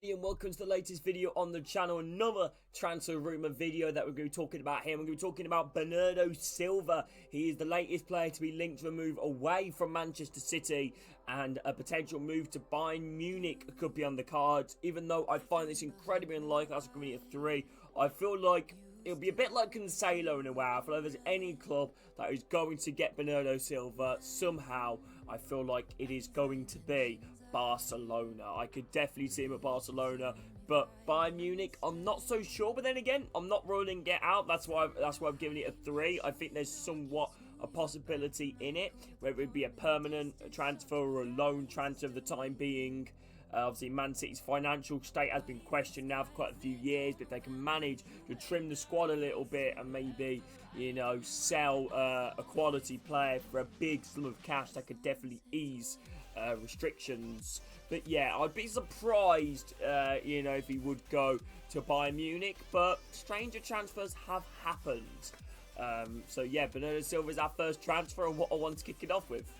And welcome to the latest video on the channel, another transfer rumour video that we're going to be talking about here. We're going to be talking about Bernardo Silva. He is the latest player to be linked to a move away from Manchester City, and a potential move to Bayern Munich could be on the cards. Even though I find this incredibly unlikely, that's going to be a 3. I feel like it'll be a bit like Cancelo in a way. I feel like if there's any club that is going to get Bernardo Silva somehow, I feel like it is going to be Barcelona. I could definitely see him at Barcelona, but Bayern Munich, I'm not so sure. But then again, I'm not ruling it out. That's why I've given it a 3. I think there's somewhat a possibility in it, whether it be a permanent transfer or a loan transfer for the time being. Obviously, Man City's financial state has been questioned now for quite a few years, but if they can manage to trim the squad a little bit and maybe, sell a quality player for a big sum of cash, that could definitely ease restrictions. But yeah, I'd be surprised, if he would go to Bayern Munich, but stranger transfers have happened. So yeah, Bernardo Silva is our first transfer, and what I want to kick it off with.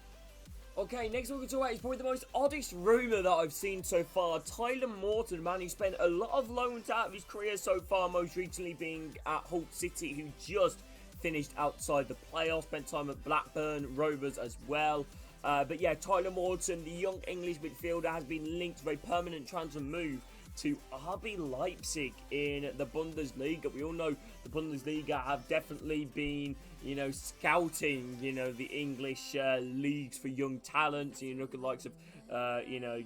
Okay, next we're going to talk about is probably the most oddest rumour that I've seen so far. Tyler Morton, man, who spent a lot of loans out of his career so far, most recently being at Hull City, who just finished outside the playoffs, spent time at Blackburn Rovers as well. But yeah, Tyler Morton, the young English midfielder, has been linked to a permanent transfer move to RB Leipzig in the Bundesliga. We all know the Bundesliga have definitely been, scouting, the English leagues for young talents. You look at the likes of,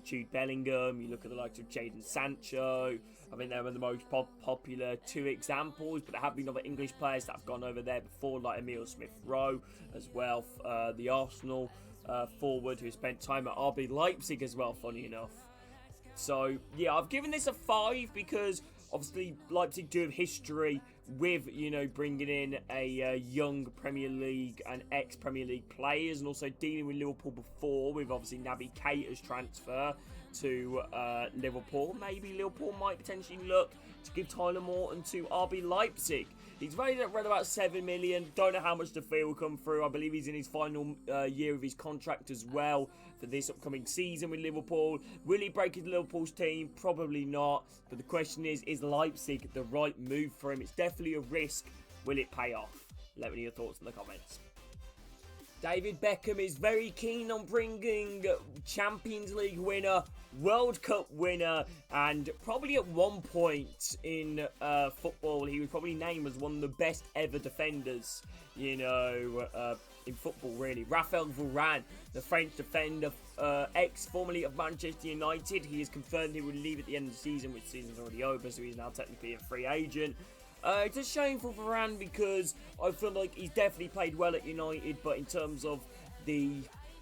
Jude Bellingham. You look at the likes of Jadon Sancho. I think they're one of the most popular 2 examples, but there have been other English players that have gone over there before, like Emile Smith-Rowe as well. The Arsenal forward who spent time at RB Leipzig as well, funny enough. So, yeah, I've given this a 5 because, obviously, Leipzig do have history with, bringing in a young Premier League and ex-Premier League players, and also dealing with Liverpool before with, obviously, Naby Keita's transfer to Liverpool. Maybe Liverpool might potentially look to give Tyler Morton to RB Leipzig. He's valued at around about 7 million. Don't know how much the fee will come through. I believe he's in his final year of his contract as well for this upcoming season with Liverpool. Will he break into Liverpool's team? Probably not. But the question is Leipzig the right move for him? It's definitely a risk. Will it pay off? Let me know your thoughts in the comments. David Beckham is very keen on bringing Champions League winner, World Cup winner, and probably at one point in football, he was probably named as one of the best ever defenders, in football, really. Raphael Varane, the French defender, formerly of Manchester United. He has confirmed he will leave at the end of the season, which season's already over, so he's now technically a free agent. It's a shame for Varane because I feel like he's definitely played well at United, but in terms of the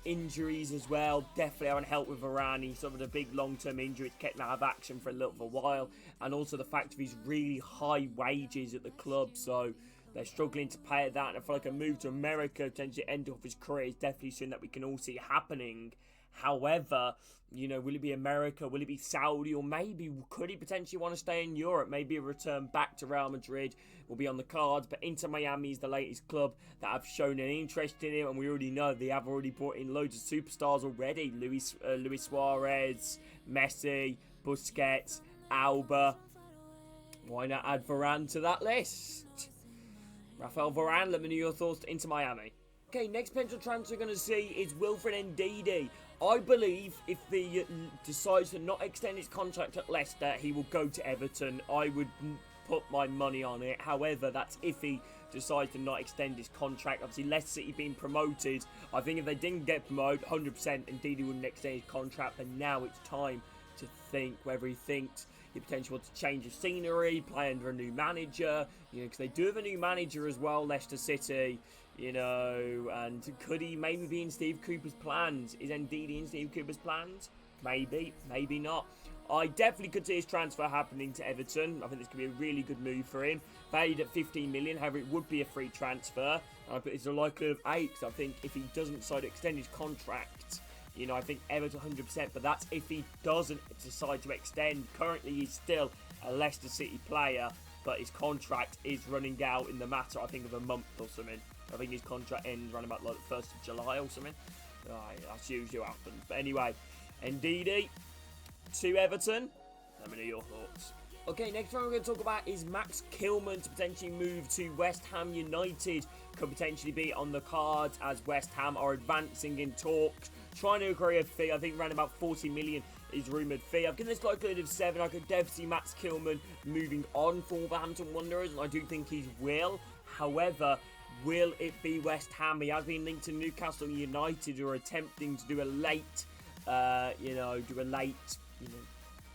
injuries as well, definitely haven't helped with Varane. He suffered a big long-term injury, which kept him out of action for a little while, and also the fact of his really high wages at the club, so they're struggling to pay that, and I feel like a move to America, potentially end off his career, is definitely something that we can all see happening. However, will it be America? Will it be Saudi? Or maybe could he potentially want to stay in Europe? Maybe a return back to Real Madrid will be on the cards. But Inter Miami is the latest club that have shown an interest in him. And we already know they have already brought in loads of superstars already. Luis Suarez, Messi, Busquets, Alba. Why not add Varane to that list? Raphael Varane, let me know your thoughts to Inter Miami. Okay, next potential transfer we're going to see is Wilfred Ndidi. I believe if he decides to not extend his contract at Leicester, he will go to Everton. I would put my money on it. However, that's if he decides to not extend his contract. Obviously, Leicester City being promoted. I think if they didn't get promoted, 100% Ndidi wouldn't extend his contract. But now it's time to think whether he thinks he potentially wants to change the scenery, play under a new manager, because they do have a new manager as well, Leicester City, and could he maybe be in Steve Cooper's plans? Is Ndidi in Steve Cooper's plans? Maybe, maybe not. I definitely could see his transfer happening to Everton. I think this could be a really good move for him. Valued at 15 million, however, it would be a free transfer. And I put it's a likelihood of 8, because I think if he doesn't decide to extend his contract, I think Everton 100%, but that's if he doesn't decide to extend. Currently, he's still a Leicester City player, but his contract is running out in the matter, I think, of a month or something. I think his contract ends around about like the 1st of July or something. That's usually what happens. But anyway, Ndidi to Everton. Let me know your thoughts. Okay, next one we're going to talk about is Max Kilman to potentially move to West Ham United. Could potentially be on the cards as West Ham are advancing in talks, trying to agree a fee. I think around about 40 million is rumoured fee. I've given this likelihood of 7. I could definitely see Max Kilman moving on for Wolverhampton Wanderers, and I do think he will. However, will it be West Ham? He has been linked to Newcastle United, who are attempting to do a late,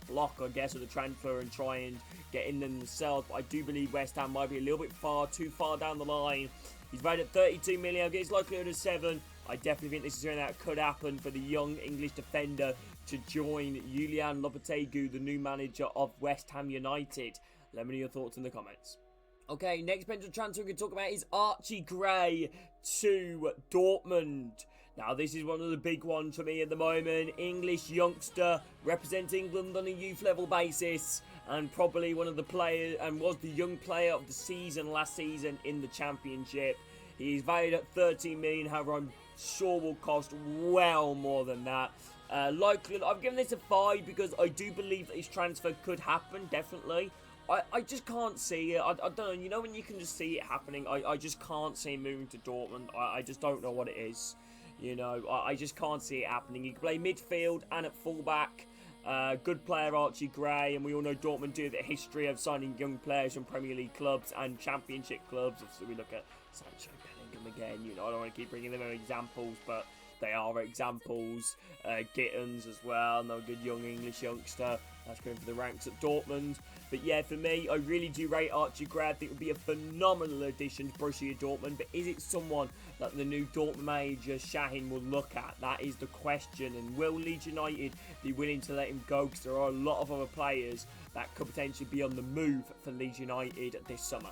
block, I guess, of the transfer and try and get in them themselves. But I do believe West Ham might be a little bit too far down the line. He's valued at 32 million. I'll get his likelihood of 7. I definitely think this is something that could happen for the young English defender to join Julian Lopetegui, the new manager of West Ham United. Let me know your thoughts in the comments. Okay, next potential transfer we can talk about is Archie Gray to Dortmund. Now, this is one of the big ones for me at the moment. English youngster, represents England on a youth level basis, and probably one of the players, and was the young player of the season last season in the Championship. He's valued at 13 million, however, I'm sure will cost well more than that. Likely, I've given this a 5 because I do believe that his transfer could happen, definitely. I just can't see it. I don't know, you know when you can just see it happening? I just can't see him moving to Dortmund. I just don't know what it is. You know, I just can't see it happening. He can play midfield and at fullback. Good player, Archie Gray, and we all know Dortmund do the history of signing young players from Premier League clubs and Championship clubs. So we look at Sancho, Bellingham again. You know, I don't want to keep bringing them as examples, but they are examples. Gittins as well, another good young English youngster that's going for the ranks at Dortmund. But yeah, for me, I really do rate Archie Gray. I think it would be a phenomenal addition to Borussia Dortmund. But is it someone that the new Dortmund manager Shahin will look at? That is the question. And will Leeds United be willing to let him go? Because there are a lot of other players that could potentially be on the move for Leeds United this summer.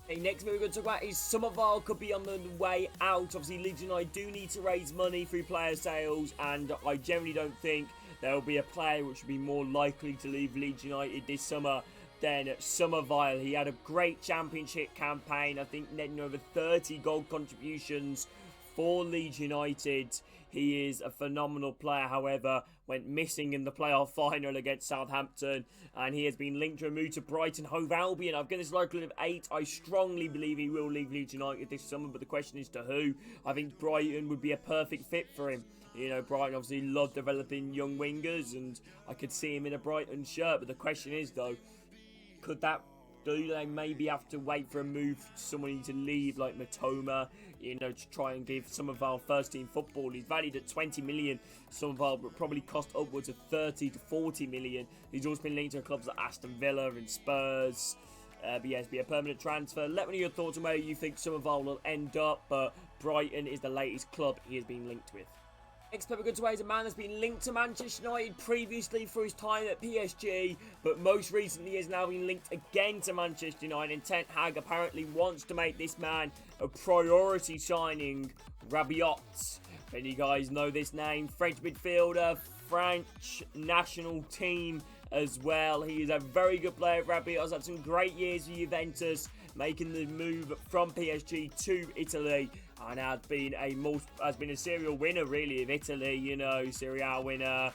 Okay, next move we're going to talk about is Summerville could be on the way out. Obviously, Leeds United do need to raise money through player sales, and I generally don't think there will be a player which would be more likely to leave Leeds United this summer than Summerville. He had a great Championship campaign, I think netting over 30 goal contributions for Leeds United. He is a phenomenal player, however, went missing in the playoff final against Southampton, and he has been linked to a move to Brighton Hove Albion. I've given this likelihood of 8. I strongly believe he will leave Leeds United this summer, but the question is to who. I think Brighton would be a perfect fit for him. You know, Brighton obviously love developing young wingers, and I could see him in a Brighton shirt, but the question is, though, do they maybe have to wait for a move to someone to leave like Matoma, you know, to try and give Summerville first team football? He's valued at 20 million. Summerville would probably cost upwards of 30 to 40 million. He's also been linked to clubs like Aston Villa and Spurs. But yes, be a permanent transfer. Let me know your thoughts on where you think Summerville will end up, but Brighton is the latest club he has been linked with. Next player we're going to is a man that's been linked to Manchester United previously for his time at PSG, but most recently has now been linked again to Manchester United, and Ten Hag apparently wants to make this man a priority signing. Rabiot. And you guys know this name, French midfielder, French national team as well. He is a very good player. Rabiot has had some great years with Juventus, making the move from PSG to Italy, and has been a serial winner really of Italy. You know, Serie A winner,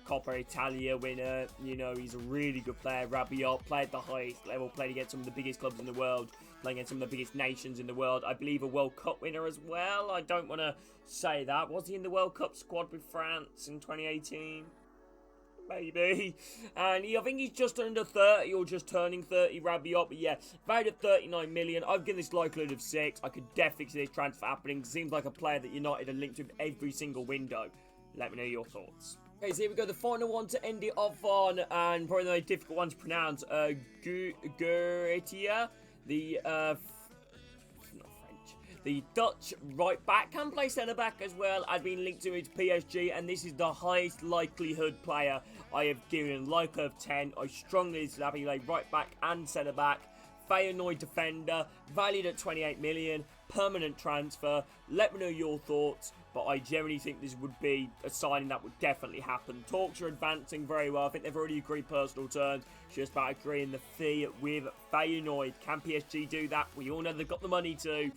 Coppa Italia winner. You know, he's a really good player. Rabiot played at the highest level, played against some of the biggest clubs in the world, playing against some of the biggest nations in the world. I believe a World Cup winner as well. I don't want to say that. Was he in the World Cup squad with France in 2018? Maybe. And I think he's just under 30 or just turning 30, Rabiot. But yeah, valued at 39 million. I've given this likelihood of 6. I could definitely see this transfer happening. Seems like a player that United are linked with every single window. Let me know your thoughts. Okay, so here we go. The final one to end it off on, and probably the most difficult one to pronounce. Guritia, the Dutch right back, can play centre back as well, has been linked to his PSG, and this is the highest likelihood player I have given. Likelihood of 10. I strongly have him like right back and centre back. Feyenoord defender, valued at 28 million, permanent transfer. Let me know your thoughts, but I generally think this would be a signing that would definitely happen. Talks are advancing very well. I think they've already agreed personal terms, just about agreeing the fee with Feyenoord. Can PSG do that? We all know they've got the money to.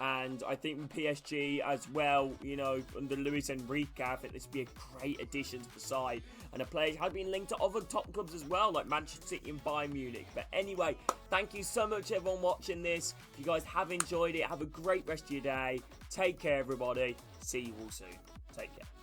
And I think with PSG as well, you know, under Luis Enrique, I think this would be a great addition to the side. And the players have been linked to other top clubs as well, like Manchester City and Bayern Munich. But anyway, thank you so much everyone watching this. If you guys have enjoyed it, have a great rest of your day. Take care everybody. See you all soon. Take care.